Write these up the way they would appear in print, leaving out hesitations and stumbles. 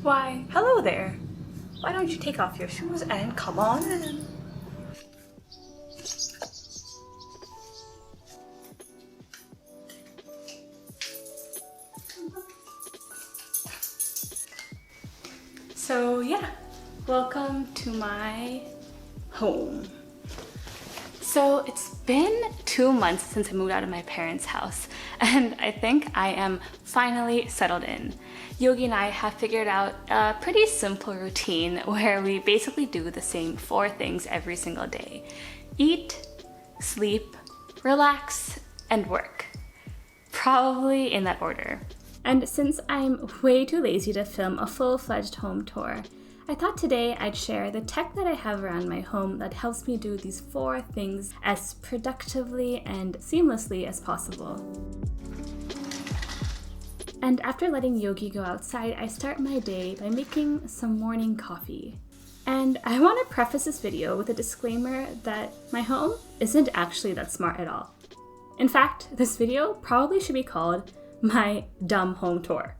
Why, hello there. Why don't you take off your shoes and come on in? So yeah, welcome to my home. So it's been 2 months since I moved out of my parents' house, and I think I am finally settled in. Yogi and I have figured out a pretty simple routine where we basically do the same 4 things every single day. Eat, sleep, relax, and work. Probably in that order. And since I'm way too lazy to film a full-fledged home tour, I thought today I'd share the tech that I have around my home that helps me do these 4 things as productively and seamlessly as possible. And after letting Yogi go outside, I start my day by making some morning coffee. And I want to preface this video with a disclaimer that my home isn't actually that smart at all. In fact, this video probably should be called my dumb home tour.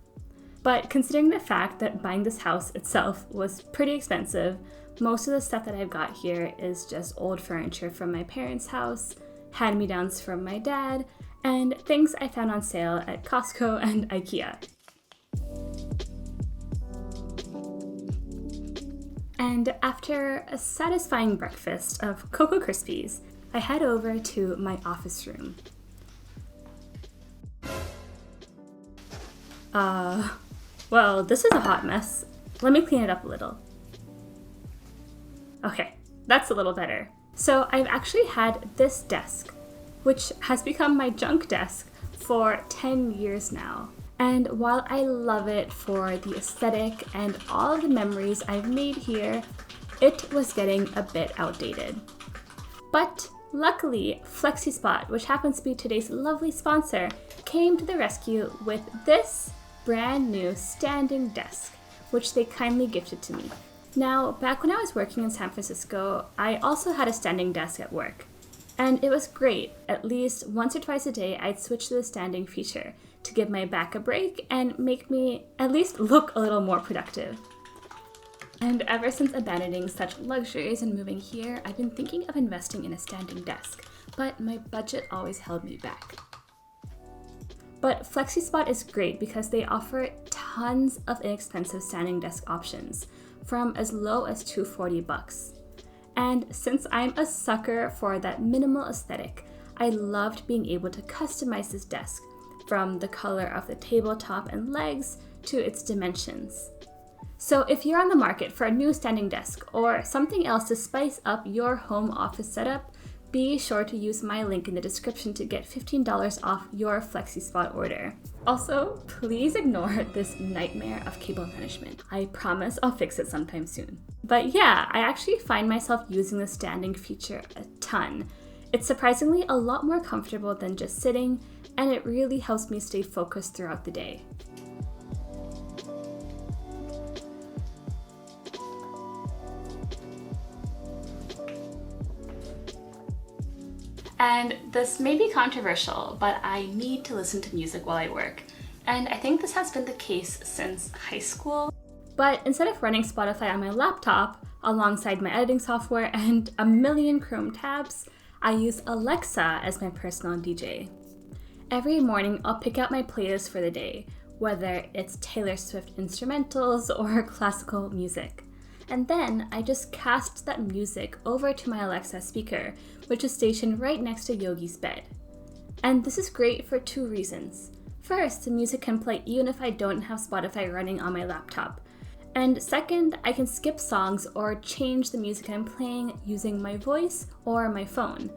But considering the fact that buying this house itself was pretty expensive, most of the stuff that I've got here is just old furniture from my parents' house, hand-me-downs from my dad, and things I found on sale at Costco and IKEA. And after a satisfying breakfast of Cocoa Krispies, I head over to my office room. Well, this is a hot mess. Let me clean it up a little. Okay, that's a little better. So I've actually had this desk, which has become my junk desk for 10 years now. And while I love it for the aesthetic and all of the memories I've made here, it was getting a bit outdated. But luckily, FlexiSpot, which happens to be today's lovely sponsor, came to the rescue with this brand new standing desk, which they kindly gifted to me. Now, back when I was working in San Francisco, I also had a standing desk at work. And it was great. At least once or twice a day, I'd switch to the standing feature to give my back a break and make me at least look a little more productive. And ever since abandoning such luxuries and moving here, I've been thinking of investing in a standing desk, but my budget always held me back. But FlexiSpot is great because they offer tons of inexpensive standing desk options, from as low as $240. And since I'm a sucker for that minimal aesthetic, I loved being able to customize this desk, from the color of the tabletop and legs to its dimensions. So if you're on the market for a new standing desk or something else to spice up your home office setup, be sure to use my link in the description to get $15 off your FlexiSpot order. Also, please ignore this nightmare of cable management. I promise I'll fix it sometime soon. But yeah, I actually find myself using the standing feature a ton. It's surprisingly a lot more comfortable than just sitting, and it really helps me stay focused throughout the day. And this may be controversial, but I need to listen to music while I work. And I think this has been the case since high school. But instead of running Spotify on my laptop, alongside my editing software and a million Chrome tabs, I use Alexa as my personal DJ. Every morning, I'll pick out my playlist for the day, whether it's Taylor Swift instrumentals or classical music. And then I just cast that music over to my Alexa speaker, which is stationed right next to Yogi's bed. And this is great for 2 reasons. First, the music can play even if I don't have Spotify running on my laptop. And second, I can skip songs or change the music I'm playing using my voice or my phone.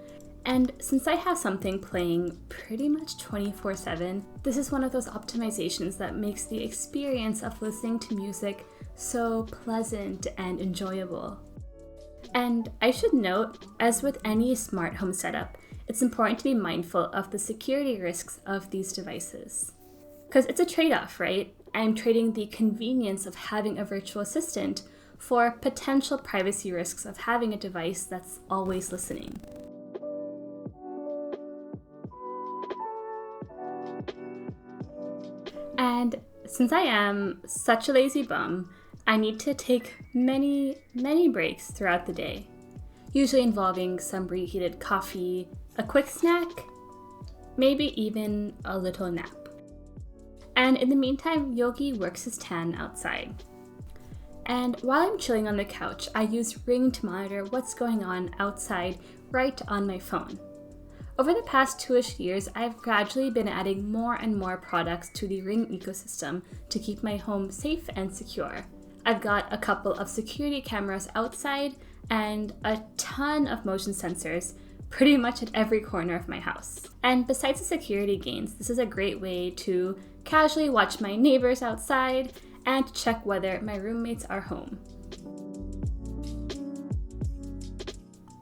And since I have something playing pretty much 24/7, this is one of those optimizations that makes the experience of listening to music so pleasant and enjoyable. And I should note, as with any smart home setup, it's important to be mindful of the security risks of these devices. Because it's a trade-off, right? I'm trading the convenience of having a virtual assistant for potential privacy risks of having a device that's always listening. And since I am such a lazy bum, I need to take many, many breaks throughout the day, usually involving some reheated coffee, a quick snack, maybe even a little nap. And in the meantime, Yogi works his tan outside. And while I'm chilling on the couch, I use Ring to monitor what's going on outside right on my phone. Over the past 2-ish years, I've gradually been adding more and more products to the Ring ecosystem to keep my home safe and secure. I've got a couple of security cameras outside and a ton of motion sensors pretty much at every corner of my house. And besides the security gains, this is a great way to casually watch my neighbors outside and check whether my roommates are home.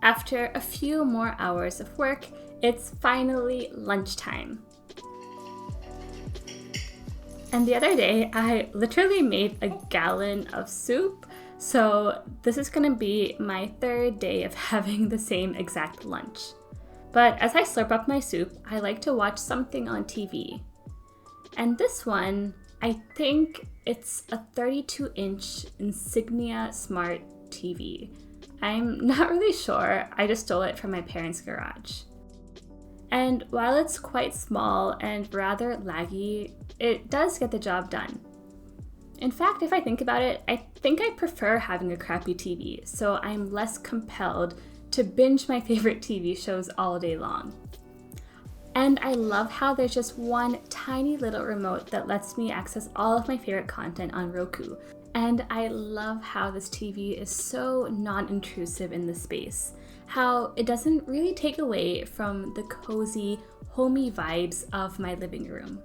After a few more hours of work, it's finally lunchtime. And the other day, I literally made a gallon of soup, so this is gonna be my 3rd day of having the same exact lunch. But as I slurp up my soup, I like to watch something on TV. And this one, I think it's a 32-inch Insignia Smart TV. I'm not really sure, I just stole it from my parents' garage. And while it's quite small and rather laggy, it does get the job done. In fact, if I think about it, I think I prefer having a crappy TV, so I'm less compelled to binge my favorite TV shows all day long. And I love how there's just one tiny little remote that lets me access all of my favorite content on Roku. And I love how this TV is so non-intrusive in the space, how it doesn't really take away from the cozy, homey vibes of my living room.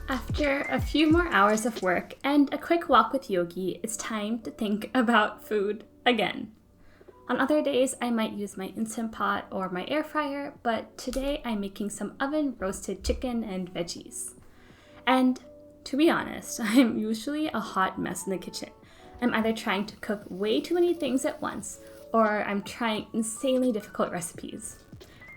After a few more hours of work and a quick walk with Yogi, it's time to think about food again. On other days, I might use my Instant Pot or my air fryer, but today I'm making some oven roasted chicken and veggies. And to be honest, I'm usually a hot mess in the kitchen. I'm either trying to cook way too many things at once, or I'm trying insanely difficult recipes.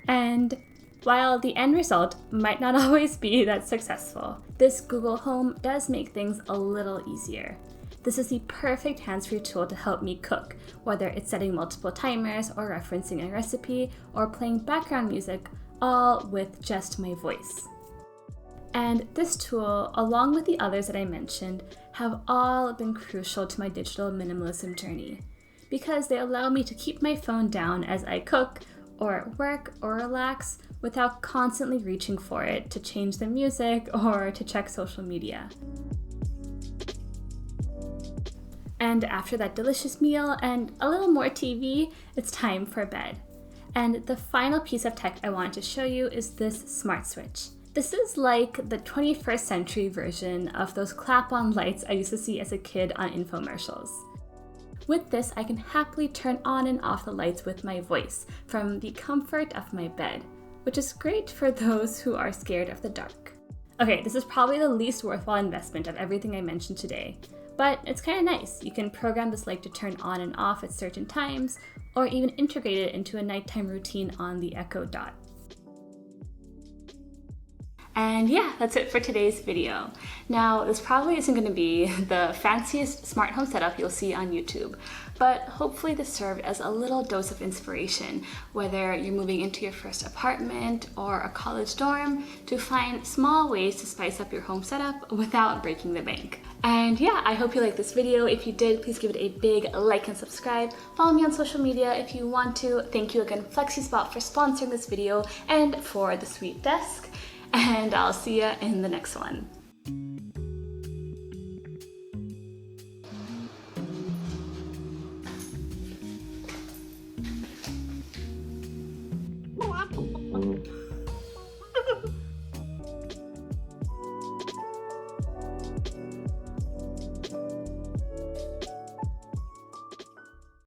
And while the end result might not always be that successful, this Google Home does make things a little easier. This is the perfect hands-free tool to help me cook, whether it's setting multiple timers or referencing a recipe or playing background music, all with just my voice. And this tool, along with the others that I mentioned, have all been crucial to my digital minimalism journey because they allow me to keep my phone down as I cook or work or relax without constantly reaching for it to change the music or to check social media. And after that delicious meal and a little more TV, it's time for bed. And the final piece of tech I want to show you is this smart switch. This is like the 21st century version of those clap-on lights I used to see as a kid on infomercials. With this, I can happily turn on and off the lights with my voice from the comfort of my bed, which is great for those who are scared of the dark. Okay, this is probably the least worthwhile investment of everything I mentioned today, but it's kind of nice. You can program this light to turn on and off at certain times, or even integrate it into a nighttime routine on the Echo Dot. And yeah, that's it for today's video. Now, this probably isn't going to be the fanciest smart home setup you'll see on YouTube, but hopefully this served as a little dose of inspiration, whether you're moving into your first apartment or a college dorm, to find small ways to spice up your home setup without breaking the bank. And yeah, I hope you liked this video. If you did, please give it a big like and subscribe. Follow me on social media if you want to. Thank you again, FlexiSpot, for sponsoring this video and for the sweet desk. And I'll see you in the next one. Wow.